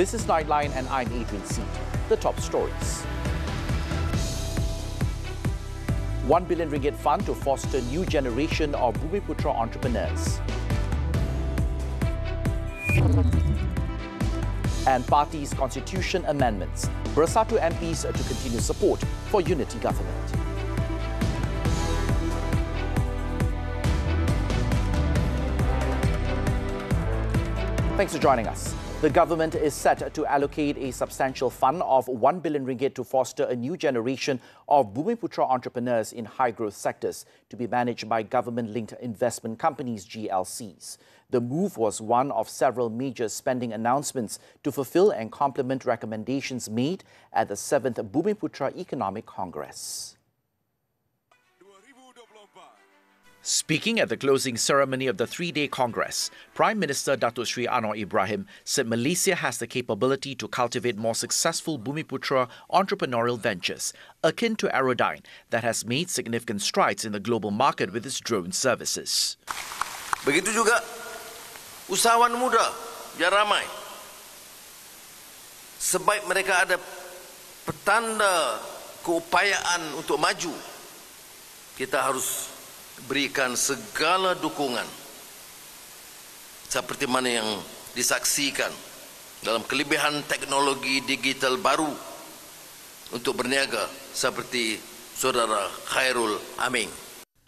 This is Nightline and I'm Adrian Seet. The top stories. 1 billion ringgit fund to foster new generation of Bumiputra entrepreneurs. And party's constitution amendments. Bersatu MPs to continue support for unity government. Thanks for joining us. The government is set to allocate a substantial fund of 1 billion ringgit to foster a new generation of Bumiputra entrepreneurs in high-growth sectors to be managed by government-linked investment companies, GLCs. The move was one of several major spending announcements to fulfill and complement recommendations made at the 7th Bumiputra Economic Congress. Speaking at the closing ceremony of the three-day Congress, Prime Minister Datuk Sri Anwar Ibrahim said Malaysia has the capability to cultivate more successful Bumiputra entrepreneurial ventures, akin to Aerodyne, that has made significant strides in the global market with its drone services. Begitu juga usahawan muda, biar ramai. Sebab mereka ada petanda keupayaan untuk maju, kita harus berikan segala dukungan seperti mana yang disaksikan dalam kelebihan teknologi digital baru untuk berniaga seperti saudara Khairul Aming.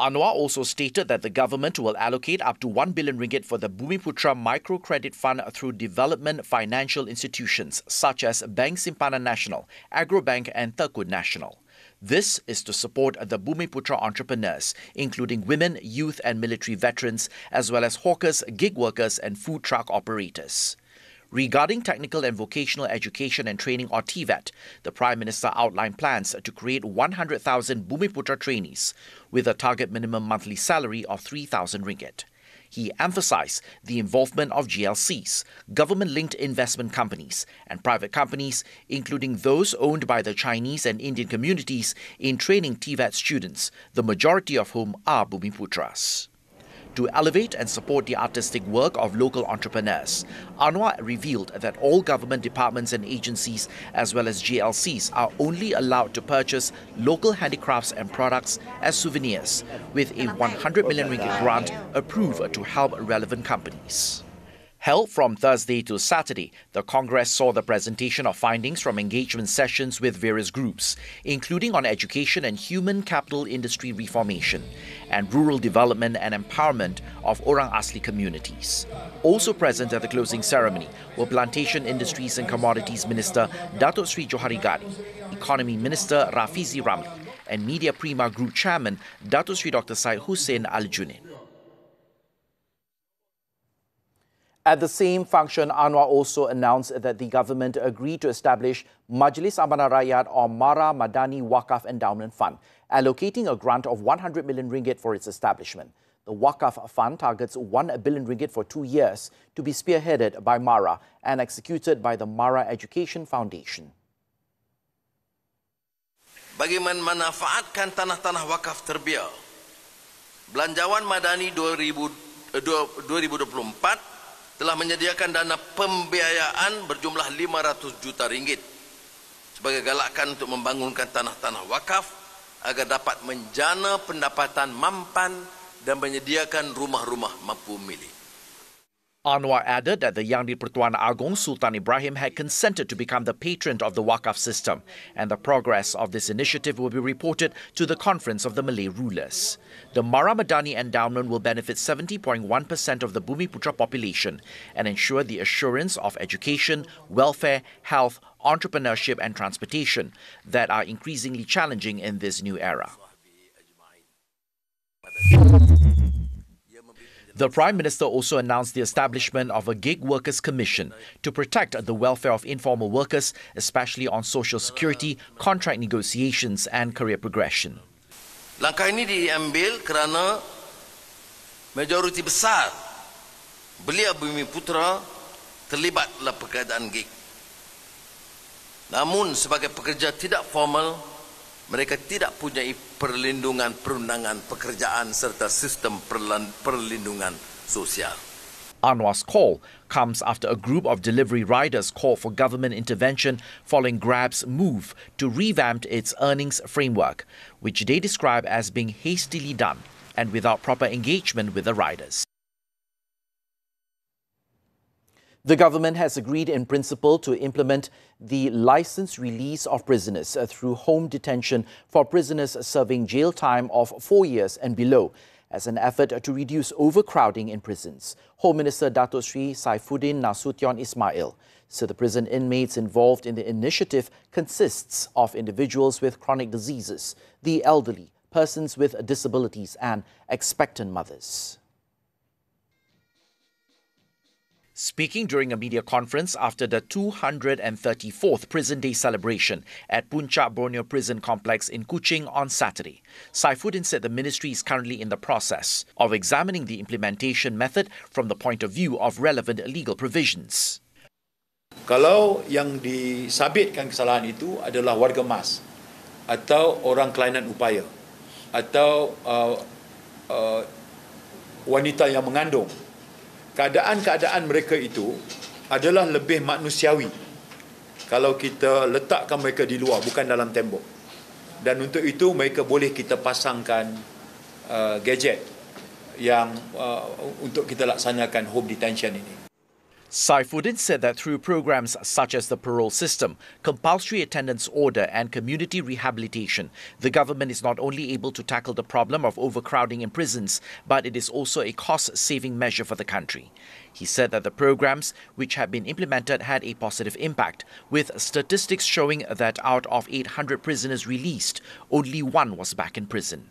Anwar also stated that the government will allocate up to 1 billion ringgit for the Bumiputra Microcredit Fund through development financial institutions such as Bank Simpanan Nasional, Agrobank and Tekun Nasional. This is to support the Bumiputra entrepreneurs, including women, youth and military veterans, as well as hawkers, gig workers and food truck operators. Regarding technical and vocational education and training or TVET, the Prime Minister outlined plans to create 100,000 Bumiputra trainees with a target minimum monthly salary of 3,000 ringgit. He emphasized the involvement of GLCs, government-linked investment companies, and private companies, including those owned by the Chinese and Indian communities, in training TVET students, the majority of whom are Bumiputras. To elevate and support the artistic work of local entrepreneurs, Anwar revealed that all government departments and agencies, as well as GLCs, are only allowed to purchase local handicrafts and products as souvenirs, with a 100 million ringgit grant approved to help relevant companies. Held from Thursday to Saturday, the Congress saw the presentation of findings from engagement sessions with various groups, including on education and human capital industry reformation, and rural development and empowerment of Orang Asli communities. Also present at the closing ceremony were Plantation Industries and Commodities Minister Datuk Sri Johari Ghani, Economy Minister Rafizi Ramli, and Media Prima Group Chairman Datuk Sri Dr. Syed Hussein Al-Junaid. At the same function, Anwar also announced that the government agreed to establish Majlis Amanah Rakyat or Mara Madani Wakaf Endowment Fund, allocating a grant of 100 million ringgit for its establishment. The Wakaf Fund targets 1 billion ringgit for 2 years to be spearheaded by Mara and executed by the Mara Education Foundation. Bagi memanfaatkan tanah-tanah wakaf terbiar, Belanjawan Madani 2024 telah menyediakan dana pembiayaan berjumlah 500 juta ringgit sebagai galakan untuk membangunkan tanah-tanah wakaf agar dapat menjana pendapatan mampan dan menyediakan rumah-rumah mampu milik. Anwar added that the Yang di-Pertuan Agong Sultan Ibrahim had consented to become the patron of the Wakaf system, and the progress of this initiative will be reported to the Conference of the Malay Rulers. The Mara Madani endowment will benefit 70.1% of the Bumiputra population and ensure the assurance of education, welfare, health, entrepreneurship and transportation that are increasingly challenging in this new era. The Prime Minister also announced the establishment of a Gig Workers Commission to protect the welfare of informal workers, especially on social security, contract negotiations and career progression. Langkah ini diambil kerana majoriti besar belia Bumiputra terlibat dalam pekerjaan gig. Namun sebagai pekerja tidak formal, mereka tidak punya perlindungan perundangan pekerjaan serta sistem perlindungan sosial. Anwar's call comes after a group of delivery riders called for government intervention following Grab's move to revamp its earnings framework, which they describe as being hastily done and without proper engagement with the riders. The government has agreed in principle to implement the licensed release of prisoners through home detention for prisoners serving jail time of 4 years and below, as an effort to reduce overcrowding in prisons. Home Minister Dato Sri Saifuddin Nasution Ismail said the prison inmates involved in the initiative consists of individuals with chronic diseases, the elderly, persons with disabilities and expectant mothers. Speaking during a media conference after the 234th Prison Day celebration at Puncak Borneo Prison Complex in Kuching on Saturday, Saifuddin said the ministry is currently in the process of examining the implementation method from the point of view of relevant legal provisions. Kalau yang disabitkan kesalahan itu adalah warga mas atau orang kelainan upaya atau wanita yang mengandung, keadaan-keadaan mereka itu adalah lebih manusiawi kalau kita letakkan mereka di luar, bukan dalam tembok. Dan untuk itu mereka boleh kita pasangkan gadget yang untuk kita laksanakan home detention ini. Saifuddin said that through programs such as the parole system, compulsory attendance order and community rehabilitation, the government is not only able to tackle the problem of overcrowding in prisons, but it is also a cost-saving measure for the country. He said that the programs which had been implemented had a positive impact, with statistics showing that out of 800 prisoners released, only one was back in prison.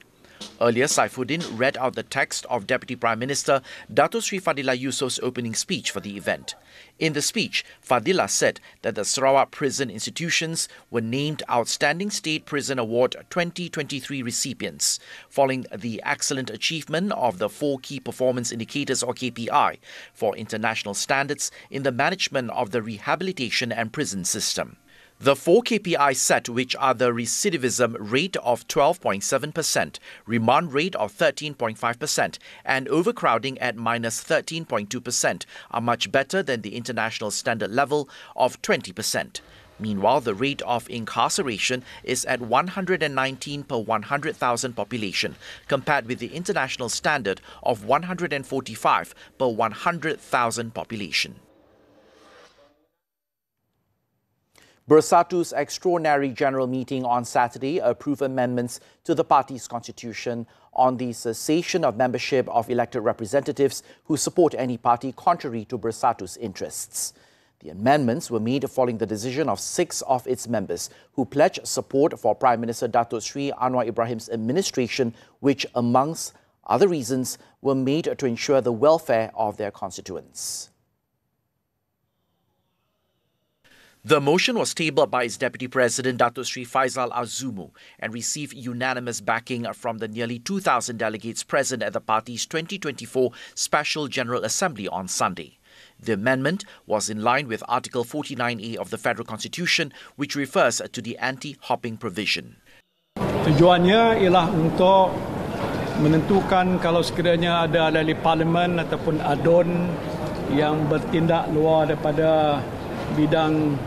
Earlier, Saifuddin read out the text of Deputy Prime Minister Dato Sri Fadillah Yusoff's opening speech for the event. In the speech, Fadillah said that the Sarawak prison institutions were named Outstanding State Prison Award 2023 recipients, following the excellent achievement of the 4 Key Performance Indicators or KPI for international standards in the management of the rehabilitation and prison system. The 4 KPIs set, which are the recidivism rate of 12.7%, remand rate of 13.5% and overcrowding at -13.2%, are much better than the international standard level of 20%. Meanwhile, the rate of incarceration is at 119 per 100,000 population, compared with the international standard of 145 per 100,000 population. Bersatu's extraordinary general meeting on Saturday approved amendments to the party's constitution on the cessation of membership of elected representatives who support any party contrary to Bersatu's interests. The amendments were made following the decision of 6 of its members who pledged support for Prime Minister Dato Sri Anwar Ibrahim's administration, which, amongst other reasons, were made to ensure the welfare of their constituents. The motion was tabled by its Deputy President Dato Sri Faisal Azumu and received unanimous backing from the nearly 2,000 delegates present at the party's 2024 Special General Assembly on Sunday. The amendment was in line with Article 49A of the Federal Constitution, which refers to the anti-hopping provision. Tujuannya ialah untuk menentukan kalau sekiranya ada ahli parlimen ataupun ADON yang bertindak luar daripada bidang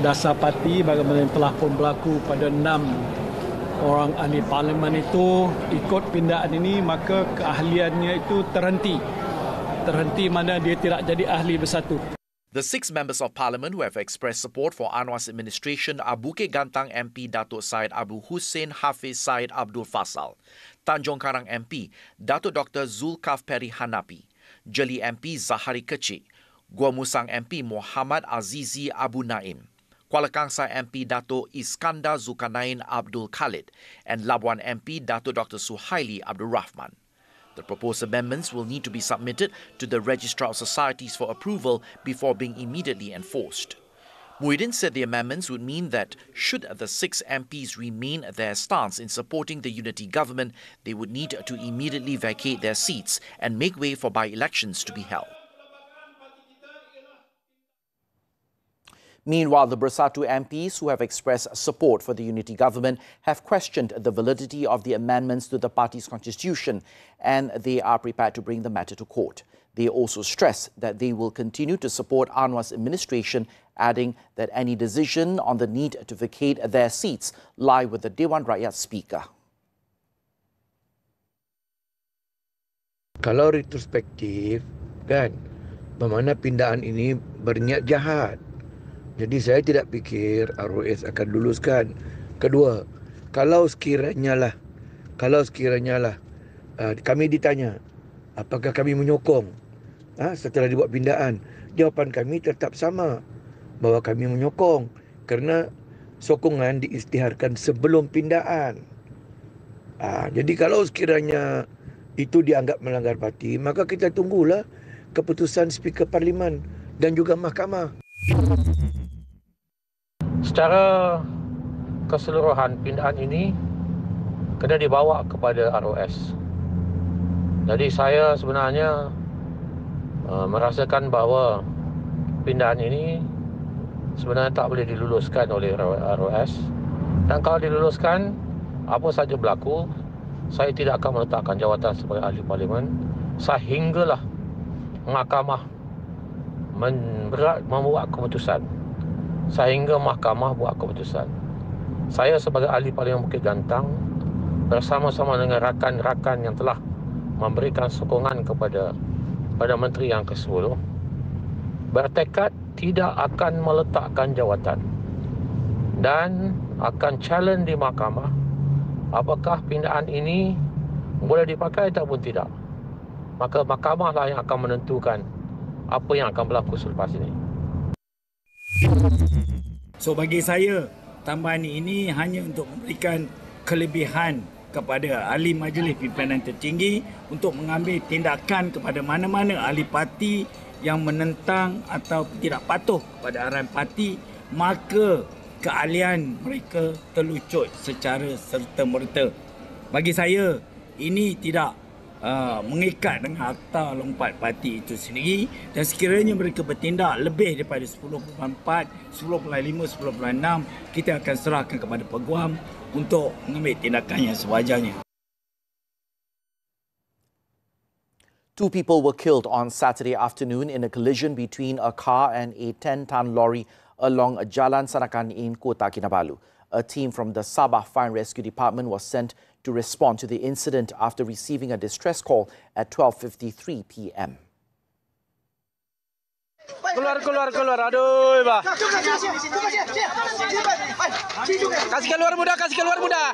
dasar parti, bagaimana telah pun berlaku pada 6 orang ahli parlimen itu ikut pindaan ini, maka keahliannya itu terhenti mana dia tidak jadi ahli bersatu. The 6 members of parliament who have expressed support for Anwar's administration are Bukit Gantang MP Dato Syed Abu Hussein Hafiz Syed Abdul Fasal, Tanjong Karang MP Dato Dr. Zulkaf Peri Hanapi, Jeli MP Zahari Kecik, Gua Musang MP Muhammad Azizi Abu Naim, Kuala Kangsar MP Dato Iskandar Zulkarnain Abdul Khalid, and Labuan MP Dato Dr. Suhaili Abdul Rahman. The proposed amendments will need to be submitted to the Registrar of Societies for approval before being immediately enforced. Muhyiddin said the amendments would mean that should the 6 MPs remain their stance in supporting the unity government, they would need to immediately vacate their seats and make way for by-elections to be held. Meanwhile, the Bersatu MPs who have expressed support for the unity government have questioned the validity of the amendments to the party's constitution, and they are prepared to bring the matter to court. They also stressed that they will continue to support Anwar's administration, adding that any decision on the need to vacate their seats lie with the Dewan Rakyat Speaker. Kalau retrospektif, kan, bermakna pindaan ini berniat jahat. Jadi saya tidak fikir ROS akan luluskan. Kedua, kalau sekiranya lah kami ditanya apakah kami menyokong setelah dibuat pindaan, jawapan kami tetap sama, bahawa kami menyokong kerana sokongan diisytiharkan sebelum pindaan. Jadi kalau sekiranya itu dianggap melanggar parti, maka kita tunggulah keputusan Speaker Parlimen dan juga Mahkamah. Secara keseluruhan pindaan ini kena dibawa kepada ROS. Jadi saya sebenarnya merasakan bahawa pindaan ini sebenarnya tak boleh diluluskan oleh ROS. Dan kalau diluluskan, apa saja berlaku, saya tidak akan meletakkan jawatan sebagai ahli parlimen sehinggalah mahkamah membuat keputusan. Sehingga mahkamah buat keputusan. Saya sebagai ahli parlimen Bukit Gantang bersama-sama dengan rakan-rakan yang telah memberikan sokongan kepada Menteri yang ke-10 bertekad tidak akan meletakkan jawatan dan akan challenge di mahkamah apakah pindaan ini boleh dipakai ataupun tidak. Maka mahkamahlah yang akan menentukan apa yang akan berlaku selepas ini. So bagi saya, tambahan ini hanya untuk memberikan kelebihan kepada ahli majlis pimpinan tertinggi untuk mengambil tindakan kepada mana-mana ahli parti yang menentang atau tidak patuh pada arahan parti, maka keahlian mereka terlucut secara serta-merta. Bagi saya, ini tidak mengikat dengan akta lompat parti itu sendiri, dan sekiranya mereka bertindak lebih daripada 10.4, 10.5, 10.6, kita akan serahkan kepada peguam untuk mengambil tindakan yang sewajarnya. 2 people were killed on Saturday afternoon in a collision between a car and a 10-ton lorry along Jalan Sanakan in Kota Kinabalu. A team from the Sabah Fire and Rescue Department was sent to respond to the incident after receiving a distress call at 12:53 p.m. Keluar. Aduh, bah. Kasih keluar muda.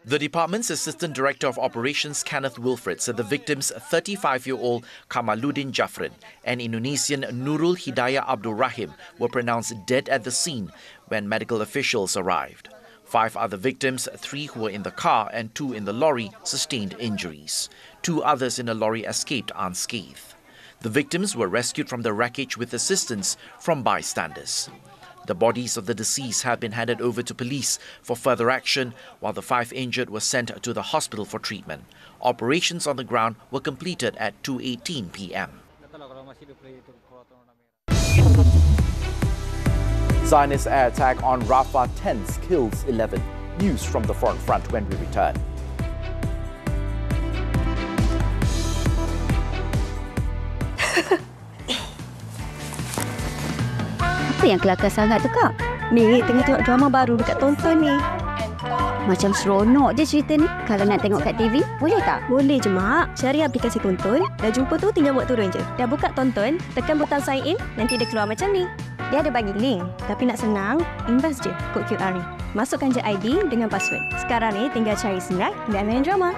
The department's Assistant Director of Operations, Kenneth Wilfred, said the victims, 35-year-old Kamaluddin Jafrin and Indonesian Nurul Hidayah Abdul Rahim, were pronounced dead at the scene when medical officials arrived. 5 other victims, 3 who were in the car and 2 in the lorry, sustained injuries. 2 others in the lorry escaped unscathed. The victims were rescued from the wreckage with assistance from bystanders. The bodies of the deceased have been handed over to police for further action, while the 5 injured were sent to the hospital for treatment. Operations on the ground were completed at 2:18 p.m. Zionist air attack on Rafah tents kills 11. News from the foreign front when we return. Apa yang kelakar sangat tu, Kak? Ni tengah tengok drama baru dekat tonton ni. Macam seronok je cerita ni. Kalau nak tengok kat TV, boleh tak? Boleh je, Mak. Cari aplikasi tonton. Dah jumpa tu, tinggal buat turun je. Dah buka tonton, tekan butang sign in, nanti dia keluar macam ni. Dia ada bagi link. Tapi nak senang, invest je kod QR ni. Masukkan je ID dengan password. Sekarang ni tinggal cari snack dan main drama.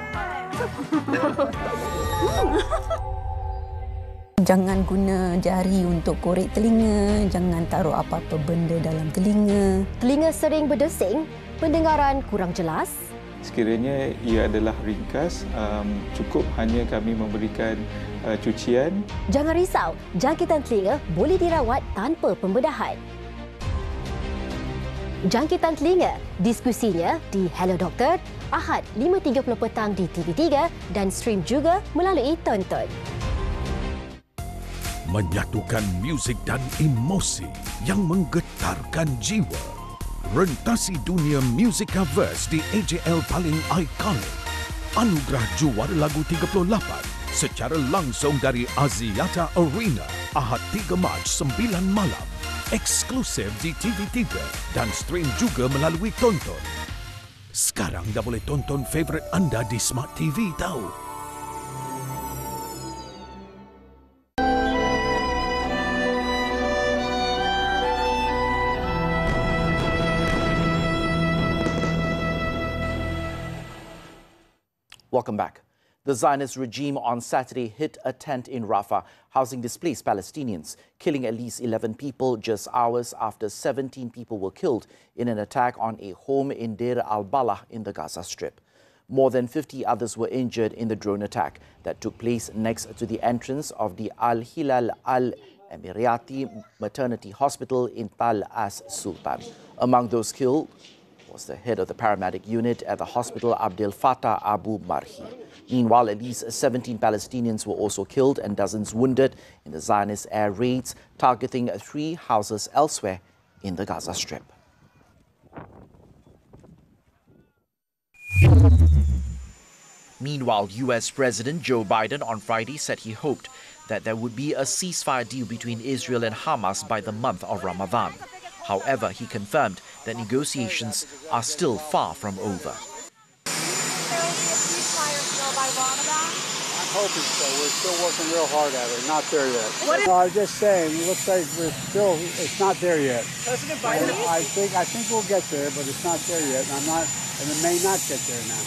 Jangan guna jari untuk korek telinga. Jangan taruh apa-apa benda dalam telinga. Telinga sering berdesing, pendengaran kurang jelas. Sekiranya ia adalah ringkas, cukup hanya kami memberikan cucian. Jangan risau, jangkitan telinga boleh dirawat tanpa pembedahan. Jangkitan telinga, diskusinya di Hello Doktor, Ahad 5.30 petang di TV3 dan stream juga melalui Tonton. Menyatukan muzik dan emosi yang menggetarkan jiwa. Rentasi dunia Musikaverse di AJL paling ikonik. Anugerah juara lagu 38 secara langsung dari Axiata Arena Ahad 3 Mac 9 malam. Eksklusif di TV3 dan stream juga melalui Tonton. Sekarang dah boleh tonton favourite anda di Smart TV tahu. Welcome back. The Zionist regime on Saturday hit a tent in Rafah, housing displaced Palestinians, killing at least 11 people just hours after 17 people were killed in an attack on a home in Deir al-Balah in the Gaza Strip. More than 50 others were injured in the drone attack that took place next to the entrance of the Al-Hilal Al-Emirati Maternity Hospital in Tal as-Sultan. Among those killed was the head of the paramedic unit at the hospital, Abdel Fattah Abu Marhi. Meanwhile, at least 17 Palestinians were also killed and dozens wounded in the Zionist air raids targeting 3 houses elsewhere in the Gaza Strip. Meanwhile, US President Joe Biden on Friday said he hoped that there would be a ceasefire deal between Israel and Hamas by the month of Ramadan. However, he confirmed that negotiations are still far from over. I'm hoping so. We're still working real hard at it. Not there yet. No, I was just saying, it looks like it's not there yet. President Biden? I think we'll get there, but it's not there yet. And it may not get there now.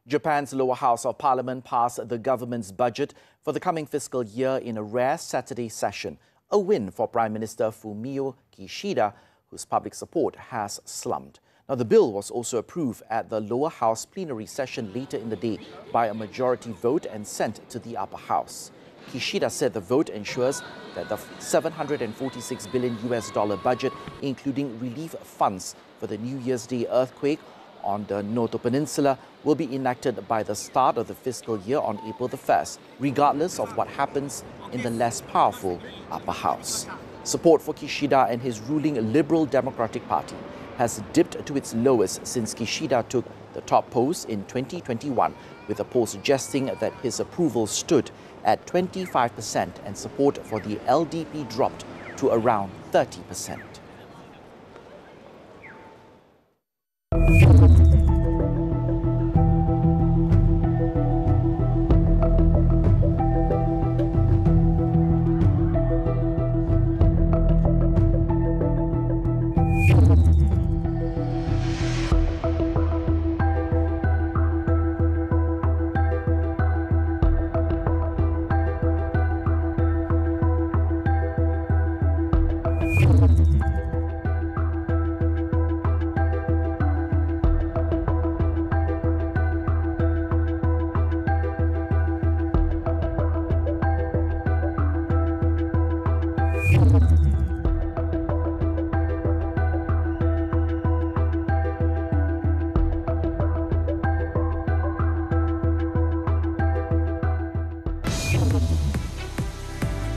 Japan's lower house of parliament passed the government's budget for the coming fiscal year in a rare Saturday session, a win for Prime Minister Fumio Kishida, whose public support has slumped. Now, the bill was also approved at the lower house plenary session later in the day by a majority vote and sent to the upper house. Kishida said the vote ensures that the $746 billion budget, including relief funds for the New Year's Day earthquake on the Noto Peninsula, will be enacted by the start of the fiscal year on April the 1st, regardless of what happens in the less powerful upper house. Support for Kishida and his ruling Liberal Democratic Party has dipped to its lowest since Kishida took the top post in 2021, with a poll suggesting that his approval stood at 25% and support for the LDP dropped to around 30%.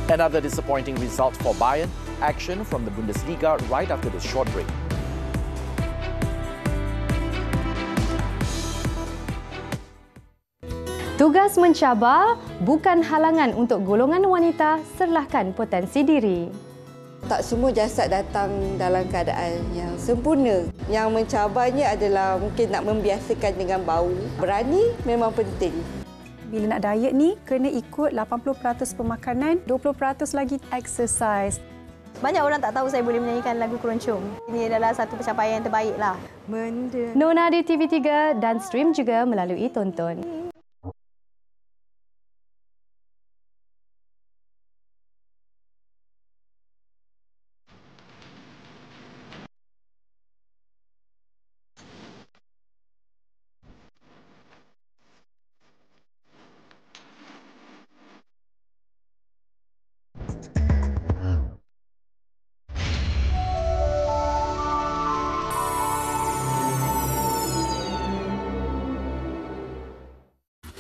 Another disappointing result for Bayern. Action from the Bundesliga right after this short break. Tugas mencabar bukan halangan untuk golongan wanita serlahkan potensi diri. Tak semua jasad datang dalam keadaan yang sempurna. Yang mencabarnya adalah mungkin nak membiasakan dengan bau. Berani memang penting. Bila nak diet ni, kena ikut 80% pemakanan, 20% lagi exercise. Banyak orang tak tahu saya boleh menyanyikan lagu keroncong. Ini adalah satu pencapaian yang terbaik lah. Nona di TV3 dan stream juga melalui Tonton.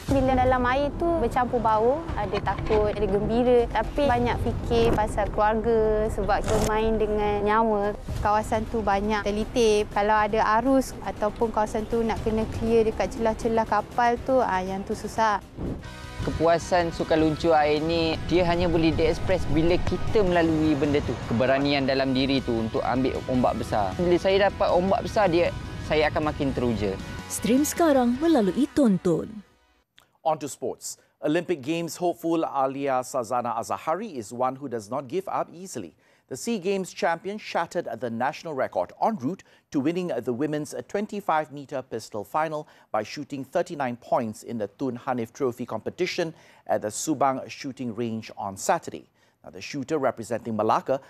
Bila dalam air tu bercampur bau, ada takut, ada gembira, tapi banyak fikir pasal keluarga sebab bermain dengan nyawa. Kawasan tu banyak terlitip. Kalau ada arus ataupun kawasan tu nak kena clear dekat celah-celah kapal tu, yang tu susah. Kepuasan sukan luncur air ni, dia hanya boleh diekspres bila kita melalui benda tu. Keberanian dalam diri tu untuk ambil ombak besar. Bila saya dapat ombak besar, saya akan makin teruja. Stream sekarang melalui Tonton. On to sports. Olympic Games hopeful Alia Sazana Azahari is one who does not give up easily. The SEA Games champion shattered the national record en route to winning the women's 25-meter pistol final by shooting 39 points in the Tun Hanif Trophy competition at the Subang shooting range on Saturday. Now, the shooter representing Malacca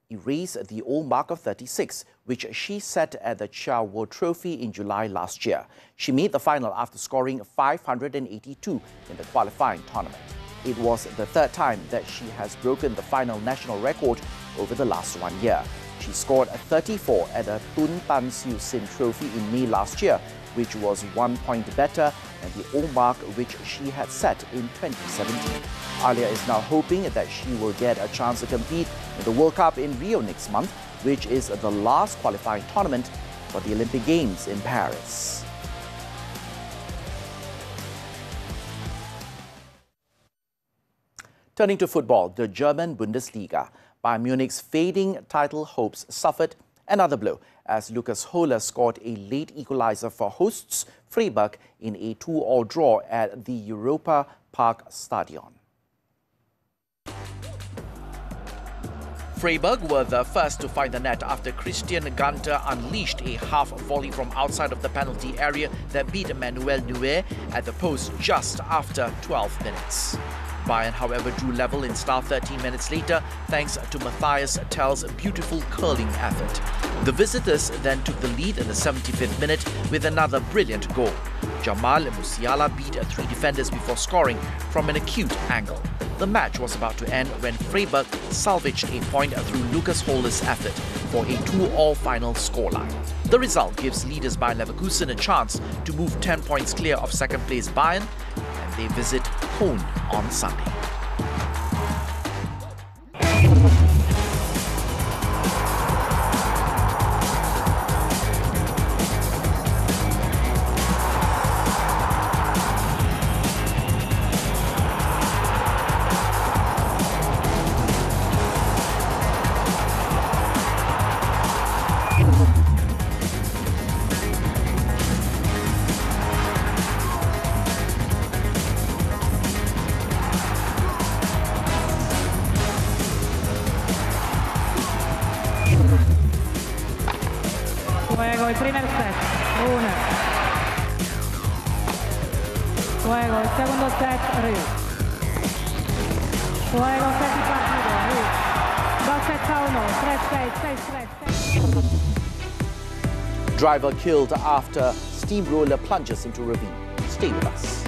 erased the old mark of 36, which she set at the Chia World Trophy in July last year. She made the final after scoring 582 in the qualifying tournament. It was the third time that she has broken the final national record over the last 1 year. She scored 34 at the Tun Tan Siu Sin Trophy in May last year, which was 1 point better than the old mark which she had set in 2017. Alia is now hoping that she will get a chance to compete in the World Cup in Rio next month, which is the last qualifying tournament for the Olympic Games in Paris. Turning to football, the German Bundesliga. Bayern Munich's fading title hopes suffered another blow as Lukas Höhler scored a late equalizer for hosts Freiburg in a 2-2 draw at the Europa Park Stadion. Freiburg were the first to find the net after Christian Ganter unleashed a half volley from outside of the penalty area that beat Manuel Neuer at the post just after 12 minutes. Bayern, however, drew level in style 13 minutes later thanks to Matthias Tell's beautiful curling effort. The visitors then took the lead in the 75th minute with another brilliant goal. Jamal Musiala beat 3 defenders before scoring from an acute angle. The match was about to end when Freiburg salvaged a point through Lukas Höhler's effort for a 2-2 final scoreline. The result gives leaders Bayer Leverkusen a chance to move 10 points clear of second-place Bayern, and they visit Köln on Sunday. Luego el primer set, 1. Luego el segundo set, Rio. Luego set y partido, Rio. 2 sets a 1, 3-6, 6-3. Driver killed after steamroller plunges into ravine. Stay with us.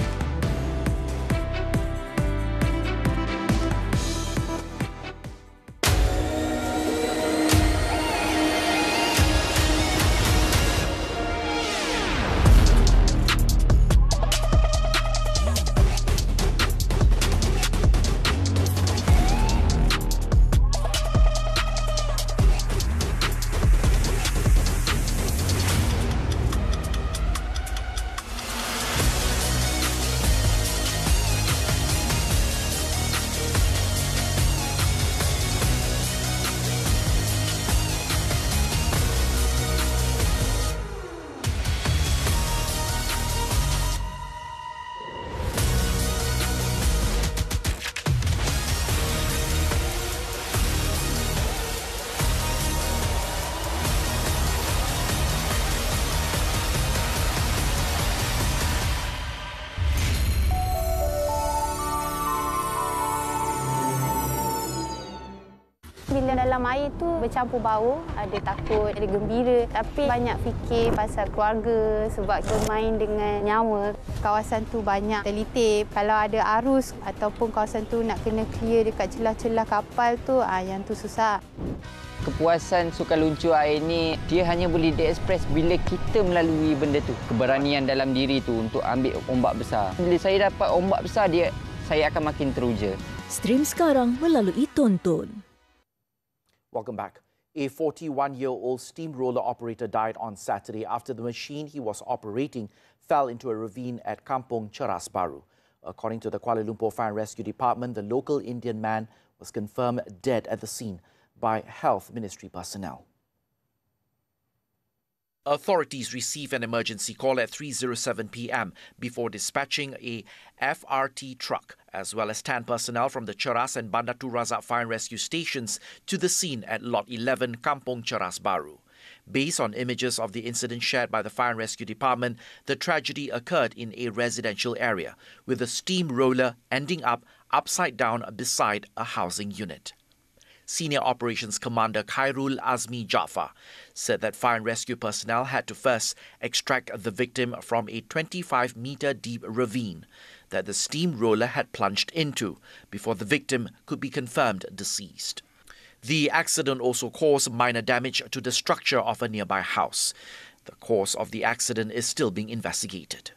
Bila dalam air tu bercampur bau, ada takut, ada gembira, tapi banyak fikir pasal keluarga sebab bermain dengan nyawa. Kawasan tu banyak terlitip. Kalau ada arus ataupun kawasan tu nak kena clear dekat celah-celah kapal tu, yang tu susah. Kepuasan sukan luncur air ni, dia hanya boleh diekspres bila kita melalui benda tu. Keberanian dalam diri tu untuk ambil ombak besar. Bila saya dapat ombak besar, saya akan makin teruja. Stream sekarang melalui Tonton. Welcome back. A 41-year-old steamroller operator died on Saturday after the machine he was operating fell into a ravine at Kampong Ceras Baru. According to the Kuala Lumpur Fire and Rescue Department, the local Indian man was confirmed dead at the scene by Health Ministry personnel. Authorities received an emergency call at 3:07 p.m. before dispatching a FRT truck as well as 10 personnel from the Ceras and Bandar Tun Razak Fire and Rescue stations to the scene at Lot 11, Kampong Ceras Baru. Based on images of the incident shared by the Fire and Rescue Department, the tragedy occurred in a residential area, with the steamroller ending up upside down beside a housing unit. Senior Operations Commander Khairul Azmi Jafar said that fire and rescue personnel had to first extract the victim from a 25-meter deep ravine that the steamroller had plunged into before the victim could be confirmed deceased. The accident also caused minor damage to the structure of a nearby house. The cause of the accident is still being investigated.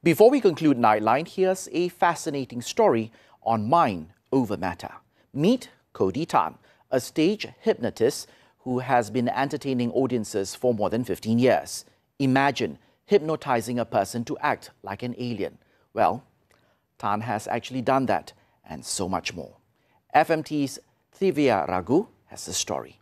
Before we conclude Nightline, here's a fascinating story on mind over matter. Meet Cody Tan, a stage hypnotist who has been entertaining audiences for more than 15 years. Imagine hypnotizing a person to act like an alien. Well, Tan has actually done that and so much more. FMT's Thivya Raghu has the story.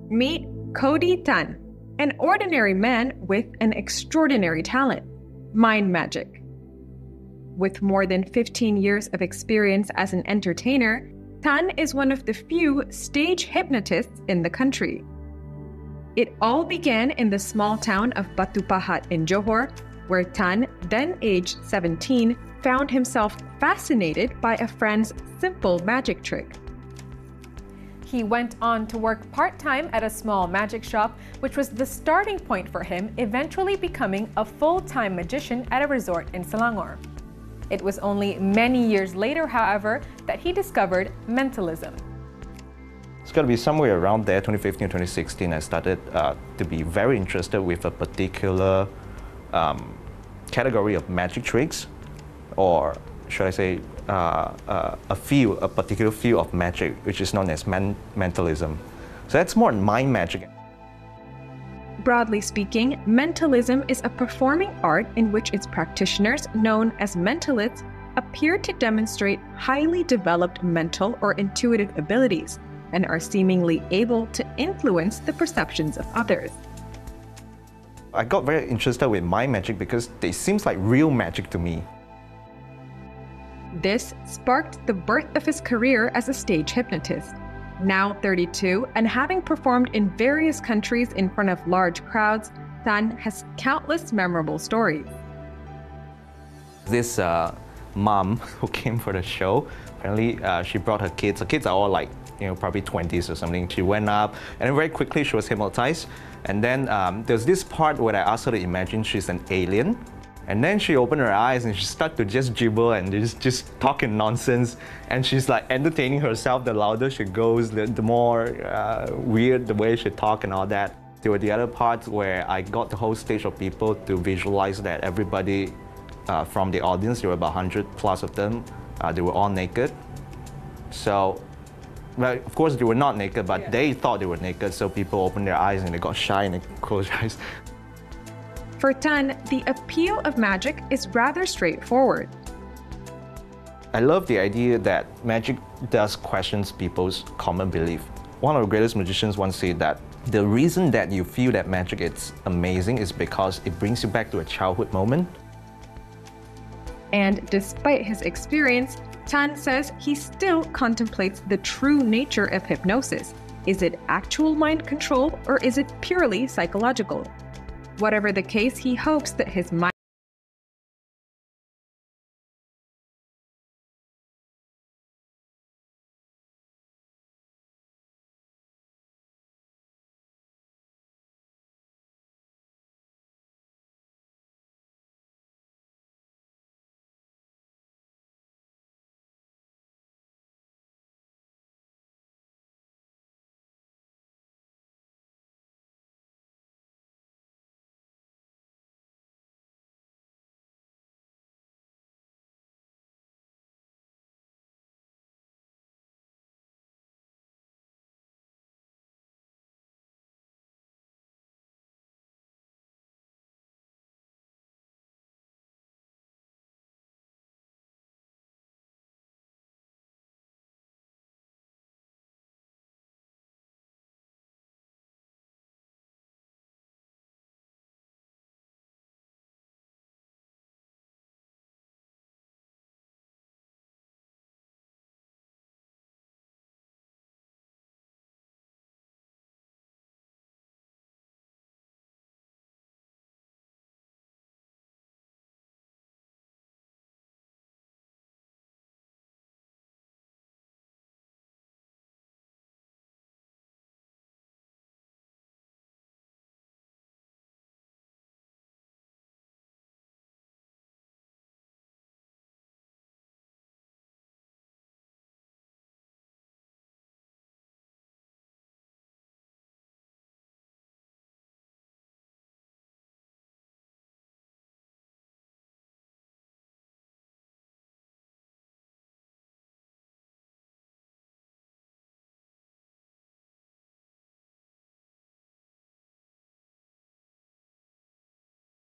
Meet Cody Tan, an ordinary man with an extraordinary talent, mind magic. With more than 15 years of experience as an entertainer, Tan is one of the few stage hypnotists in the country. It all began in the small town of Batu Pahat in Johor, where Tan, then aged 17, found himself fascinated by a friend's simple magic trick. He went on to work part-time at a small magic shop, which was the starting point for him eventually becoming a full-time magician at a resort in Selangor. It was only many years later, however, that he discovered mentalism. It's got to be somewhere around there, 2015 or 2016, I started to be very interested with a particular category of magic tricks, or should I say a particular field of magic, which is known as mentalism. So that's more mind magic. Broadly speaking, mentalism is a performing art in which its practitioners, known as mentalists, appear to demonstrate highly developed mental or intuitive abilities and are seemingly able to influence the perceptions of others. I got very interested with mind magic because it seems like real magic to me. This sparked the birth of his career as a stage hypnotist. Now 32 and having performed in various countries in front of large crowds, Tan has countless memorable stories. This mom who came for the show, apparently she brought her kids. Her kids are all like, probably 20s or something. She went up and then very quickly she was hypnotized. And then there's this part where I asked her to imagine she's an alien. And then she opened her eyes and she started to just gibber and just talking nonsense. And she's like entertaining herself. The louder she goes, the more weird the way she talks and all that. There were the other parts where I got the whole stage of people to visualize that everybody from the audience, there were about 100 plus of them, they were all naked. So, well, of course they were not naked, but they thought they were naked. So people opened their eyes and they got shy and they closed their eyes. For Tan, the appeal of magic is rather straightforward. I love the idea that magic does question people's common belief. One of the greatest magicians once said that the reason that you feel that magic is amazing is because it brings you back to a childhood moment. And despite his experience, Tan says he still contemplates the true nature of hypnosis. Is it actual mind control or is it purely psychological? Whatever the case, he hopes that his mind